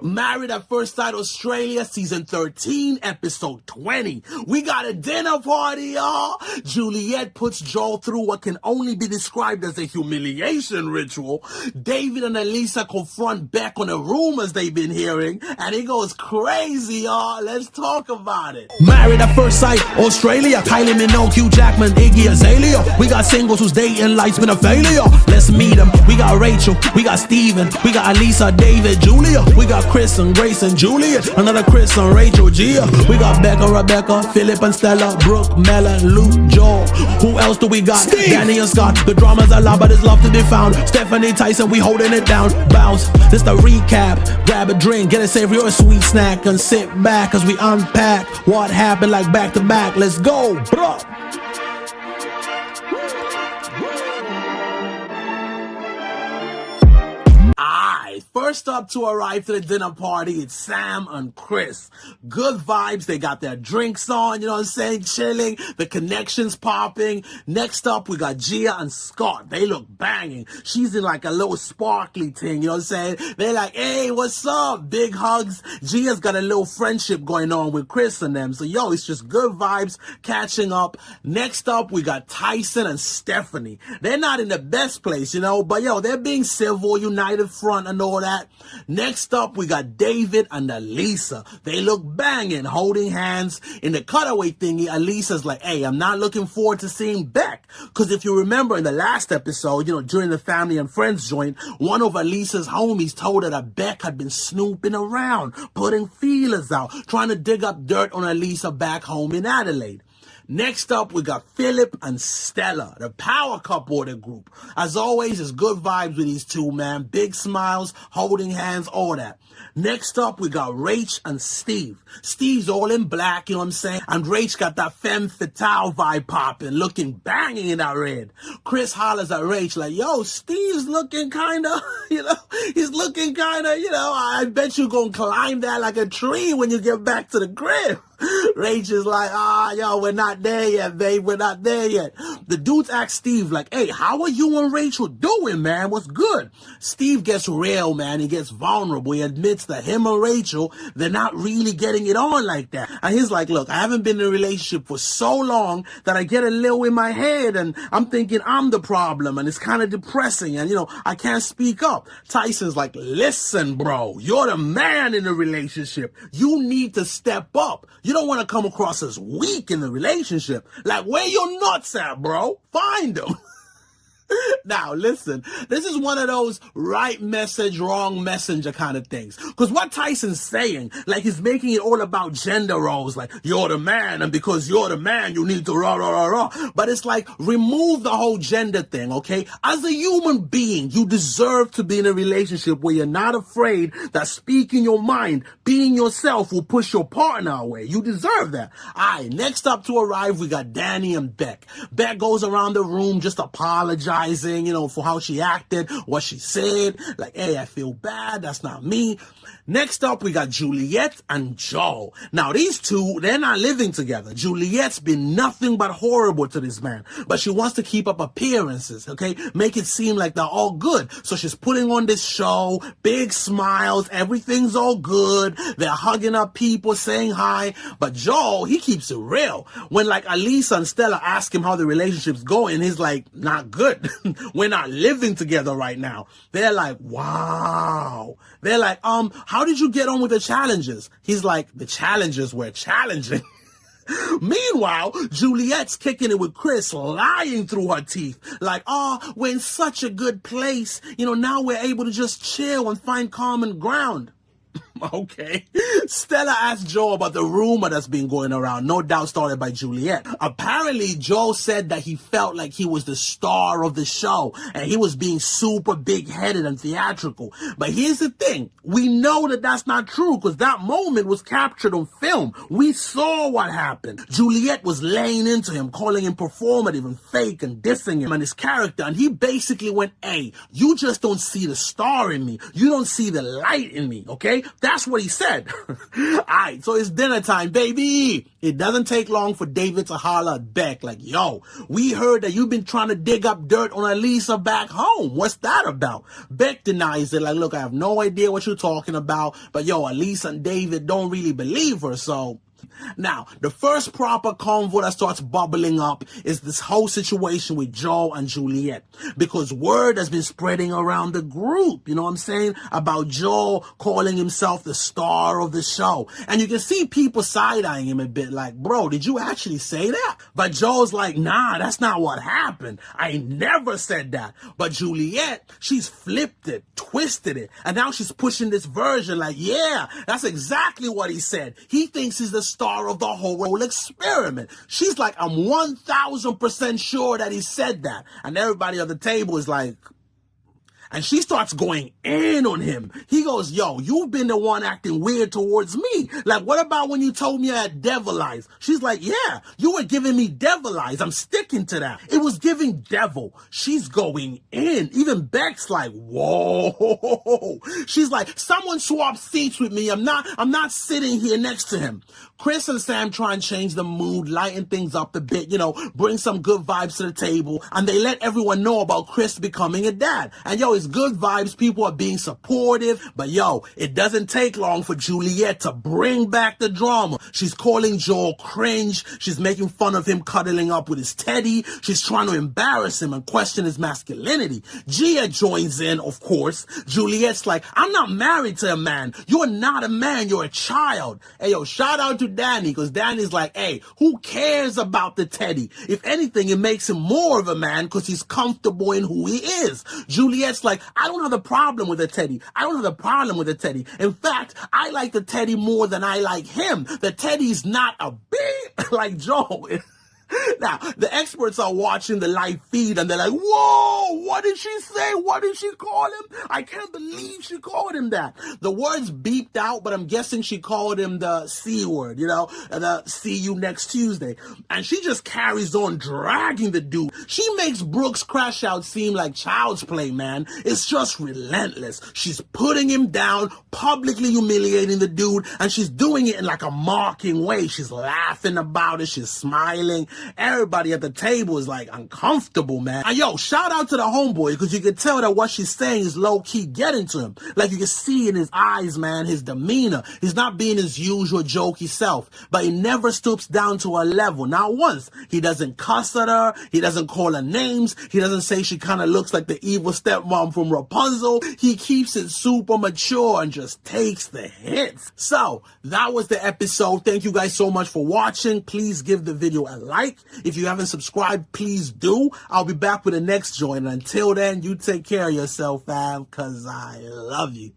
Married at First Sight Australia, season 13, episode 20. We got a dinner party, y'all. Juliette puts Joel through what can only be described as a humiliation ritual. David and Alissa confront Beck on the rumors they've been hearing, and it goes crazy, y'all. Let's talk about it. Married at First Sight Australia, Kylie Minogue, Hugh Jackman, Iggy Azalea. We got singles whose dating life's been a failure. Let's meet them. We got Rachel, we got Steven, we got Alissa, David, Julia. We got Chris and Grace and Juliet, another Chris and Rachel, Gia. We got Becca, Rebecca, Philip and Stella, Brooke, Mella, Luke, Joel. Who else do we got? Steve. Danny and Scott. The drama's a lot, but it's love to be found. Stephanie, Tyson, we holding it down. Bounce, this the recap. Grab a drink, get a savory or a sweet snack, and sit back as we unpack what happened like back to back. Let's go, bro. First up to arrive to the dinner party, it's Sam and Chris. Good vibes, they got their drinks on, you know what I'm saying, chilling, the connections popping. Next up, we got Gia and Scott. They look banging. She's in like a little sparkly thing, you know what I'm saying? They're like, hey, what's up? Big hugs. Gia's got a little friendship going on with Chris and them. So, yo, it's just good vibes, catching up. Next up, we got Tyson and Stephanie. They're not in the best place, you know, but yo, they're being civil, united front and all that. Next up, we got David and Alissa. They look banging, holding hands. In the cutaway thingy, Alissa's like, hey, I'm not looking forward to seeing Beck. Because if you remember in the last episode, you know, during the family and friends joint, one of Alissa's homies told her that Beck had been snooping around, putting feelers out, trying to dig up dirt on Alissa back home in Adelaide. Next up, we got Philip and Stella, the power couple of the group. As always, it's good vibes with these two, man. Big smiles, holding hands, all that. Next up, we got Rach and Steve. Steve's all in black, you know what I'm saying? And Rach got that femme fatale vibe popping, looking banging in that red. Chris hollers at Rach like, yo, Steve's looking kind of, you know, he's looking kind of, you know, I bet you gonna climb that like a tree when you get back to the crib. Rach is like, yo, we're not there yet, babe. We're not there yet. The dudes ask Steve like, hey, how are you and Rachel doing, man? What's good? Steve gets real, man. He gets vulnerable. He admits that him and Rachel, they're not really getting it on like that. And he's like, look, I haven't been in a relationship for so long that I get a little in my head and I'm thinking I'm the problem and it's kind of depressing and, you know, I can't speak up. Tyson's like, listen, bro, you're the man in the relationship. You need to step up. You don't want to come across as weak in the relationship. Like, where your nuts at, bro? Find them. Now, listen, this is one of those right message, wrong messenger kind of things. Because what Tyson's saying, like he's making it all about gender roles, like you're the man, and because you're the man, you need to rah, rah, rah, rah. But it's like, remove the whole gender thing, okay? As a human being, you deserve to be in a relationship where you're not afraid that speaking your mind, being yourself will push your partner away. You deserve that. All right, next up to arrive, we got Danny and Beck. Beck goes around the room just apologizing, you know, for how she acted, what she said, like, hey, I feel bad, that's not me. Next up, we got Juliette and Joel. Now, these two, they're not living together. Juliette's been nothing but horrible to this man, but she wants to keep up appearances, okay? Make it seem like they're all good. So she's putting on this show, big smiles, everything's all good. They're hugging up people, saying hi. But Joel, he keeps it real. When, like, Alissa and Stella ask him how the relationship's going, he's like, not good. We're not living together right now. They're like, wow. They're like, how did you get on with the challenges? He's like, the challenges were challenging. Meanwhile, Juliette's kicking it with Chris, lying through her teeth. Like, we're in such a good place. You know, now we're able to just chill and find common ground. Okay. Stella asked Joe about the rumor that's been going around, no doubt started by Juliette. Apparently, Joe said that he felt like he was the star of the show and he was being super big-headed and theatrical. But here's the thing. We know that that's not true because that moment was captured on film. We saw what happened. Juliette was laying into him, calling him performative and fake and dissing him and his character. And he basically went, hey, you just don't see the star in me. You don't see the light in me, okay? That's what he said. Alright, so it's dinner time, baby. It doesn't take long for David to holler at Beck like, yo, we heard that you've been trying to dig up dirt on Alissa back home. What's that about? Beck denies it like, look, I have no idea what you're talking about, but yo, Alissa and David don't really believe her, so... Now, the first proper convo that starts bubbling up is this whole situation with Joel and Juliette, because word has been spreading around the group, you know what I'm saying, about Joel calling himself the star of the show. And you can see people side-eyeing him a bit like, bro, did you actually say that? But Joel's like, nah, that's not what happened. I never said that. But Juliette, she's flipped it, twisted it, and now she's pushing this version like, yeah, that's exactly what he said. He thinks he's the star of the whole experiment. She's like, I'm 1000% sure that he said that. And everybody at the table is like, and she starts going in on him. He goes, yo, you've been the one acting weird towards me. Like, what about when you told me I had devil eyes? She's like, yeah, you were giving me devil eyes. I'm sticking to that. It was giving devil. She's going in. Even Beck's like, whoa. She's like, someone swap seats with me. I'm not sitting here next to him. Chris and Sam try and change the mood, lighten things up a bit, you know, bring some good vibes to the table. And they let everyone know about Chris becoming a dad. And yo, it's good vibes. People are being supportive. But yo, it doesn't take long for Juliette to bring back the drama. She's calling Joel cringe. She's making fun of him cuddling up with his teddy. She's trying to embarrass him and question his masculinity. Gia joins in, of course. Juliette's like, I'm not married to a man. You're not a man. You're a child. Hey, yo, shout out to Danny, because Danny's like, hey, who cares about the teddy? If anything, it makes him more of a man because he's comfortable in who he is. Juliette's like, I don't have a problem with the teddy. I don't have a problem with the teddy. In fact, I like the teddy more than I like him. The teddy's not a beep like Joel. Now, the experts are watching the live feed and they're like, whoa, what did she say? What did she call him? I can't believe she called him that. The word's beeped out, but I'm guessing she called him the C word, you know, the see you next Tuesday. And she just carries on dragging the dude. She makes Brooks' crash out seem like child's play, man. It's just relentless. She's putting him down, publicly humiliating the dude, and she's doing it in like a mocking way. She's laughing about it. She's smiling. Everybody at the table is like uncomfortable, man. And yo, shout out to the homeboy, because you can tell that what she's saying is low-key getting to him. Like you can see in his eyes, man, his demeanor. He's not being his usual jokey self, but he never stoops down to her level. Not once. He doesn't cuss at her. He doesn't call her names. He doesn't say she kind of looks like the evil stepmom from Rapunzel. He keeps it super mature and just takes the hits. So that was the episode. Thank you guys so much for watching. Please give the video a like. If you haven't subscribed, please do. I'll be back with the next joint. And until then, you take care of yourself, fam, because I love you.